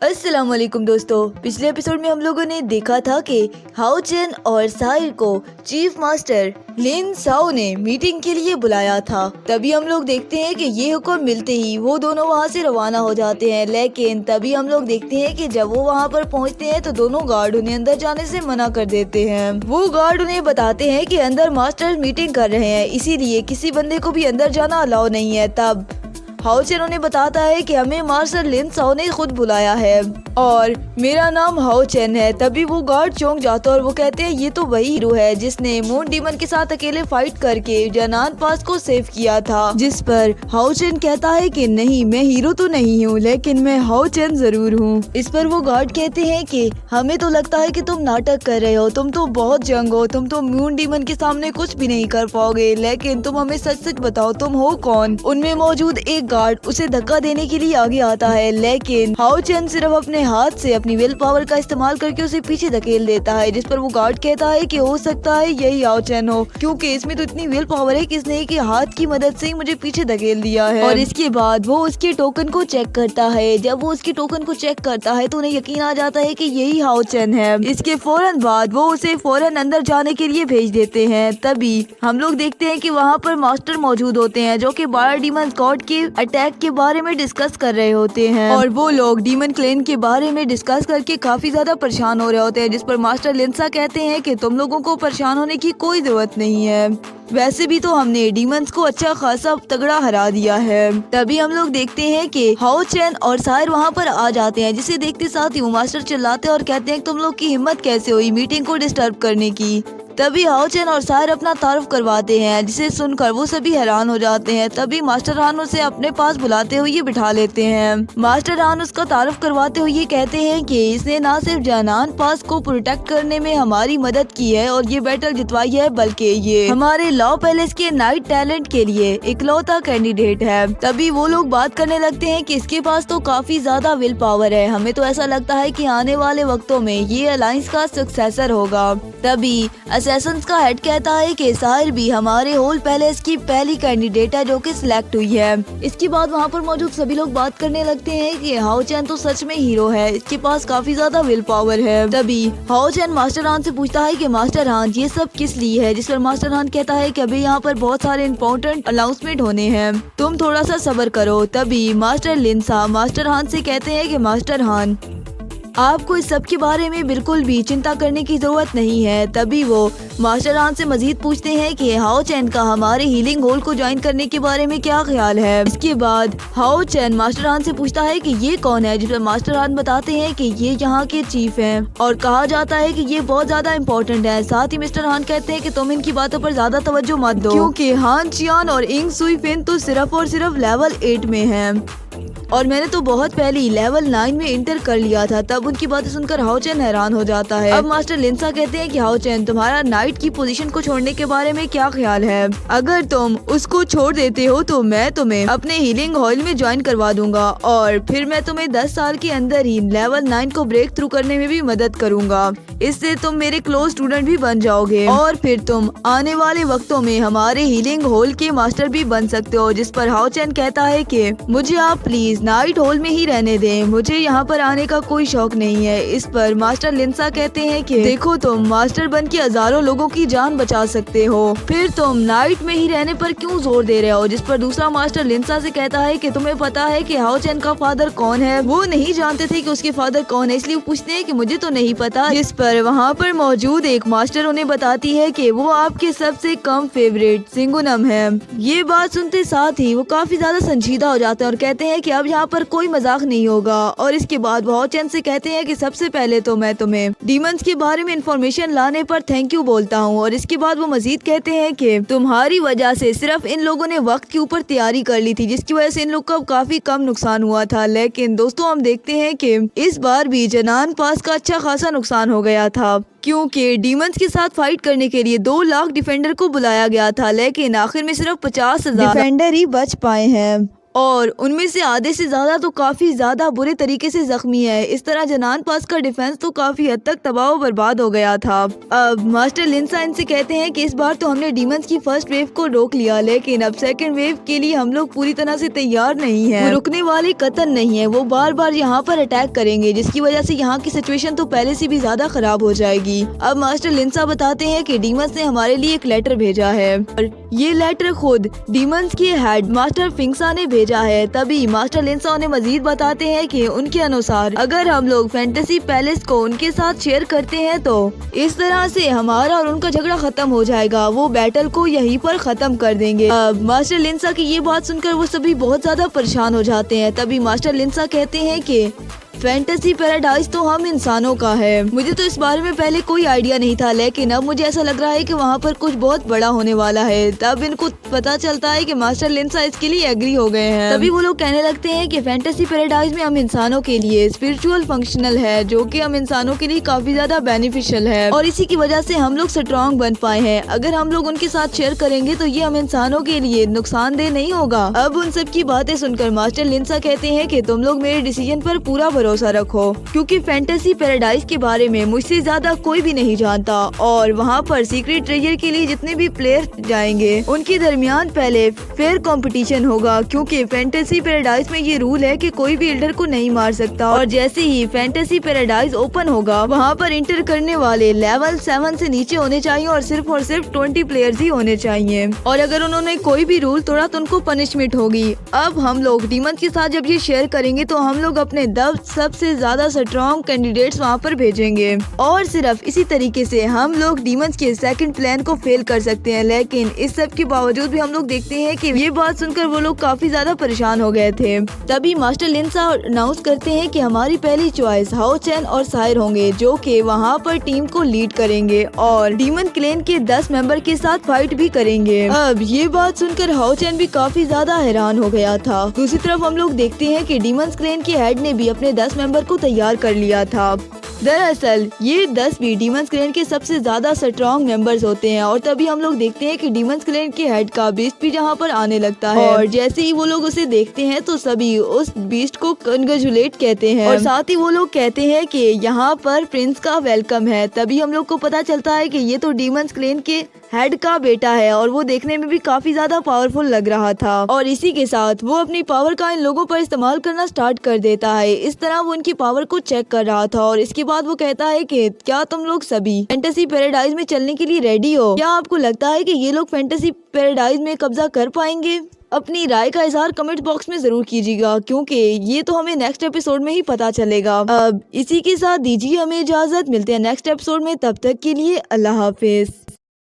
अस्सलाम वालेकुम दोस्तों, पिछले एपिसोड में हम लोगों ने देखा था कि हाओ चेन और साहिर को चीफ मास्टर लिन साओ ने मीटिंग के लिए बुलाया था। तभी हम लोग देखते हैं कि ये हुक्म मिलते ही वो दोनों वहाँ से रवाना हो जाते हैं। लेकिन तभी हम लोग देखते हैं कि जब वो वहाँ पर पहुँचते हैं तो दोनों गार्ड उन्हें अंदर जाने से मना कर देते हैं। वो गार्ड उन्हें बताते हैं कि अंदर मास्टर मीटिंग कर रहे हैं, इसीलिए किसी बंदे को भी अंदर जाना अलाउ नहीं है। तब हाओ चेन उन्हें बताता है कि हमें मास्टर लिन साओ ने खुद बुलाया है और मेरा नाम हाओ चेन है। तभी वो गार्ड चौंक जाता है और वो कहते हैं ये तो वही हीरो है जिसने मून डीमन के साथ अकेले फाइट करके जनान पास को सेव किया था। जिस पर हाओ चेन कहता है कि नहीं, मैं हीरो तो नहीं हूँ, लेकिन मैं हाओ चेन जरूर हूँ। इस पर वो गार्ड कहते हैं कि हमें तो लगता है कि तुम नाटक कर रहे हो, तुम तो बहुत जंग हो, तुम तो मून डीमन के सामने कुछ भी नहीं कर पाओगे, लेकिन तुम हमें सच सच बताओ तुम हो कौन। उनमें मौजूद एक गार्ड उसे धक्का देने के लिए आगे आता है, लेकिन हाओ चेन सिर्फ अपने हाथ से अपनी विल पावर का इस्तेमाल करके उसे पीछे धकेल देता है। जिस पर वो गार्ड कहता है कि हो सकता है यही हाओ चेन हो, क्योंकि इसमें तो इतनी विल पावर है कि इसने एक हाथ की मदद से ही मुझे पीछे धकेल दिया है। और इसके बाद वो उसके टोकन को चेक करता है। जब वो उसके टोकन को चेक करता है तो उन्हें यकीन आ जाता है कि यही हाओ चेन है। इसके फौरन बाद वो उसे फौरन अंदर जाने के लिए भेज देते हैं। तभी हम लोग देखते हैं कि वहाँ पर मास्टर मौजूद होते हैं जो कि 12 डीमन गॉड के अटैक के बारे में डिस्कस कर रहे होते हैं और वो लोग डीमन क्लेन के बारे में डिस्कस करके काफी ज्यादा परेशान हो रहे होते हैं। जिस पर मास्टर लिंसा कहते हैं कि तुम लोगों को परेशान होने की कोई जरूरत नहीं है, वैसे भी तो हमने डीमंस को अच्छा खासा तगड़ा हरा दिया है। तभी हम लोग देखते हैं कि हाओ चेन और साहिर वहाँ पर आ जाते हैं, जिसे देखते साथ ही वो मास्टर चिल्लाते हैं और कहते हैं कि तुम लोग की हिम्मत कैसे हुई मीटिंग को डिस्टर्ब करने की। तभी हाओ चेन और साहिर अपना तारुफ करवाते हैं, जिसे सुनकर वो सभी हैरान हो जाते हैं। तभी मास्टर हान उसे अपने पास बुलाते हुए बिठा लेते हैं। मास्टर हान उसका तारुफ करवाते हुए कहते हैं कि इसने न सिर्फ जनान पास को प्रोटेक्ट करने में हमारी मदद की है और ये बैटल जितवाई है, बल्कि ये हमारे लॉ पैलेस के नाइट टैलेंट के लिए इकलौता कैंडिडेट है। तभी वो लोग बात करने लगते हैं कि इसके पास तो काफी ज्यादा विल पावर है, हमें तो ऐसा लगता है कि आने वाले वक्तों में ये अलायंस का सक्सेसर होगा। तभी असैसिन्स का हेड कहता है कि साहिर भी हमारे होल पैलेस की पहली कैंडिडेट है जो कि सिलेक्ट हुई है। इसके बाद वहाँ पर मौजूद सभी लोग बात करने लगते हैं कि हाओ चेन तो सच में हीरो है, इसके पास काफी ज्यादा विल पावर है। तभी हाओ चेन मास्टर हान से पूछता है कि मास्टर हान ये सब किस लिए है। जिस पर मास्टर हान कहता है कि अभी यहाँ पर बहुत सारे इम्पोर्टेंट अनाउंसमेंट होने हैं, तुम थोड़ा सा सब्र करो। तभी मास्टर लिंसा मास्टर हान से कहते हैं कि मास्टर हान आपको इस सब के बारे में बिल्कुल भी चिंता करने की जरूरत नहीं है। तभी वो मास्टर हान से मजीद पूछते हैं कि हाओ चेन का हमारे हीलिंग होल को ज्वाइन करने के बारे में क्या ख्याल है। इसके बाद हाओ चेन मास्टर हान से पूछता है कि ये कौन है। जिस पर मास्टर हान बताते हैं कि ये यहाँ के चीफ हैं और कहा जाता है कि ये बहुत ज्यादा इम्पोर्टेंट है। साथ ही मिस्टर हान कहते हैं कि तुम इनकी बातों पर ज्यादा तवज्जो मत दो, क्योंकि हान चियान और इंग सुई फेन तो सिर्फ और सिर्फ लेवल 8 में है और मैंने तो बहुत पहले ही लेवल 9 में इंटर कर लिया था। तब उनकी बातें सुनकर हाओ चेन हैरान हो जाता है। अब मास्टर लिंसा कहते हैं कि हाओ चेन तुम्हारा नाइट की पोजीशन को छोड़ने के बारे में क्या ख्याल है। अगर तुम उसको छोड़ देते हो तो मैं तुम्हें अपने हीलिंग हॉल में ज्वाइन करवा दूंगा और फिर मैं तुम्हें 10 साल के अंदर ही लेवल 9 को ब्रेक थ्रू करने में भी मदद करूंगा। इससे तुम मेरे क्लोज स्टूडेंट भी बन जाओगे और फिर तुम आने वाले वक्तों में हमारे हीलिंग हॉल के मास्टर भी बन सकते हो। जिस पर हाओ चेन कहता है कि मुझे आप प्लीज नाइट हॉल में ही रहने दें, मुझे यहाँ पर आने का कोई शौक नहीं है। इस पर मास्टर लिंसा कहते हैं कि देखो तुम मास्टर बन के हजारों लोगों की जान बचा सकते हो, फिर तुम नाइट में ही रहने पर क्यों जोर दे रहे हो। जिस पर दूसरा मास्टर लिंसा से कहता है कि तुम्हें पता है कि हाओ चेन का फादर कौन है। वो नहीं जानते थे कि उसके फादर कौन है, इसलिए वो पूछते हैं कि मुझे तो नहीं पता। जिस पर वहाँ पर मौजूद एक मास्टर उन्हें बताती है कि वो आपके सबसे कम फेवरेट सिंगुनम है। ये बात सुनते साथ ही वो काफी ज्यादा संजीदा हो जाते हैं और कहते हैं कि अब यहाँ पर कोई मजाक नहीं होगा। और इसके बाद वो हाओ चेन से कहते हैं कि सबसे पहले तो मैं तुम्हें डीमंस के बारे में इंफॉर्मेशन लाने पर थैंक यू बोलता हूँ। और इसके बाद वो मजीद कहते हैं कि तुम्हारी वजह से सिर्फ इन लोगों ने वक्त के ऊपर तैयारी कर ली थी, जिसकी वजह से इन लोग का काफी कम नुकसान हुआ था। लेकिन दोस्तों हम देखते हैं कि इस बार भी जनान पास का अच्छा खासा नुकसान हो गया था, क्योंकि डीमंस के साथ फाइट करने के लिए 2 लाख डिफेंडर को बुलाया गया था, लेकिन आखिर में सिर्फ 50,000 डिफेंडर ही बच पाए हैं। और उनमें से आधे से ज्यादा तो काफी ज्यादा बुरे तरीके से जख्मी है। इस तरह जनान पास का डिफेंस तो काफी हद तक तबाह व बर्बाद हो गया था। अब मास्टर लिंसा इनसे कहते हैं कि इस बार तो हमने डीमंस की फर्स्ट वेव को रोक लिया, लेकिन अब सेकंड वेव के लिए हम लोग पूरी तरह से तैयार नहीं है। वो रुकने वाले कतन नहीं है, वो बार बार यहाँ पर अटैक करेंगे, जिसकी वजह से यहाँ की सिचुएशन तो पहले से भी ज्यादा खराब हो जाएगी। अब मास्टर लिंसा बताते हैं कि डीमंस ने हमारे लिए एक लेटर भेजा है और ये लेटर खुद डीमंस के हेड मास्टर फिंगसा ने भेजा है। तभी मास्टर लिंसा उन्हें मजीद बताते हैं कि उनके अनुसार अगर हम लोग फैंटेसी पैलेस को उनके साथ शेयर करते हैं तो इस तरह से हमारा और उनका झगड़ा खत्म हो जाएगा, वो बैटल को यहीं पर खत्म कर देंगे। अब मास्टर लिंसा की ये बात सुनकर वो सभी बहुत ज्यादा परेशान हो जाते हैं। तभी मास्टर लिंसा कहते हैं कि फैंटेसी पैराडाइज तो हम इंसानों का है। मुझे तो इस बारे में पहले कोई आइडिया नहीं था, लेकिन अब मुझे ऐसा लग रहा है कि वहाँ पर कुछ बहुत बड़ा होने वाला है। तब इनको पता चलता है कि मास्टर लिंसा इसके लिए एग्री हो गए हैं। तभी वो लोग कहने लगते हैं कि फैंटेसी पैराडाइज में हम इंसानों के लिए स्पिरिचुअल फंक्शनल है, जो कि हम इंसानों के लिए काफी ज्यादा बेनिफिशियल है और इसी की वजह से हम लोग स्ट्रॉन्ग बन पाए हैं। अगर हम लोग उनके साथ शेयर करेंगे तो ये हम इंसानों के लिए नुकसानदेह नहीं होगा। अब उन सब की बातें सुनकर मास्टर लिंसा कहते हैं कि तुम लोग मेरे डिसीजन पर पूरा भरोसा रखो, क्योंकि फैंटेसी पैराडाइज के बारे में मुझसे ज्यादा कोई भी नहीं जानता और वहाँ पर सीक्रेट ट्रेजर के लिए जितने भी प्लेयर जाएंगे उनके दरमियान पहले फेयर कंपटीशन होगा, क्योंकि फैंटेसी पैराडाइज में ये रूल है कि कोई भी एल्डर को नहीं मार सकता। और जैसे ही फैंटेसी पैराडाइज ओपन होगा वहाँ पर इंटर करने वाले लेवल 7 से नीचे होने चाहिए और सिर्फ 20 प्लेयर्स ही होने चाहिए, और अगर उन्होंने कोई भी रूल तोड़ा तो उनको पनिशमेंट होगी। अब हम लोग डीमंस के साथ जब ये शेयर करेंगे तो हम लोग अपने 10 सबसे ज्यादा स्ट्रॉन्ग कैंडिडेट्स वहाँ पर भेजेंगे और सिर्फ इसी तरीके से हम लोग डीमंस के सेकंड प्लान को फेल कर सकते हैं। लेकिन इस सब के बावजूद भी हम लोग देखते हैं कि ये बात सुनकर वो लोग काफी ज्यादा परेशान हो गए थे। तभी मास्टर लिंसा अनाउंस करते हैं कि हमारी पहली चॉइस हाओ चैन और साहिर होंगे, जो कि वहाँ पर टीम को लीड करेंगे और डीमन क्लैन के 10 मेंबर के साथ फाइट भी करेंगे। अब ये बात सुनकर हाओ चैन भी काफी ज्यादा हैरान हो गया था। दूसरी तरफ हम लोग देखते हैं कि डीमंस क्लैन के हेड ने भी अपने 10 मेंबर को तैयार कर लिया था। दरअसल ये 10 भी डीमंस क्लैन के सबसे ज्यादा स्ट्रॉन्ग मेंबर्स होते हैं और तभी हम लोग देखते हैं कि डीमंस क्लैन के हेड का बीस्ट भी जहाँ पर आने लगता है और जैसे ही वो लोग उसे देखते हैं तो सभी उस बीस्ट को कंग्रेचुलेट कहते हैं और साथ ही वो लोग कहते हैं कि यहाँ पर प्रिंस का वेलकम है। तभी हम लोग को पता चलता है कि ये तो डीमंस क्लैन के हेड का बेटा है और वो देखने में भी काफी ज्यादा पावरफुल लग रहा था और इसी के साथ वो अपनी पावर का इन लोगों पर इस्तेमाल करना स्टार्ट कर देता है। इस तरह वो उनकी पावर को चेक कर रहा था और इसके बाद वो कहता है कि क्या तुम लोग सभी फैंटेसी पैराडाइज में चलने के लिए रेडी हो? क्या आपको लगता है कि ये लोग फैंटेसी पैराडाइज में कब्जा कर पाएंगे? अपनी राय का इजहार कमेंट बॉक्स में जरूर कीजिएगा, क्योंकि ये तो हमें नेक्स्ट एपिसोड में ही पता चलेगा। अब इसी के साथ दीजिए हमें इजाजत, मिलते हैं नेक्स्ट एपिसोड में, तब तक के लिए अल्लाह हाफिज।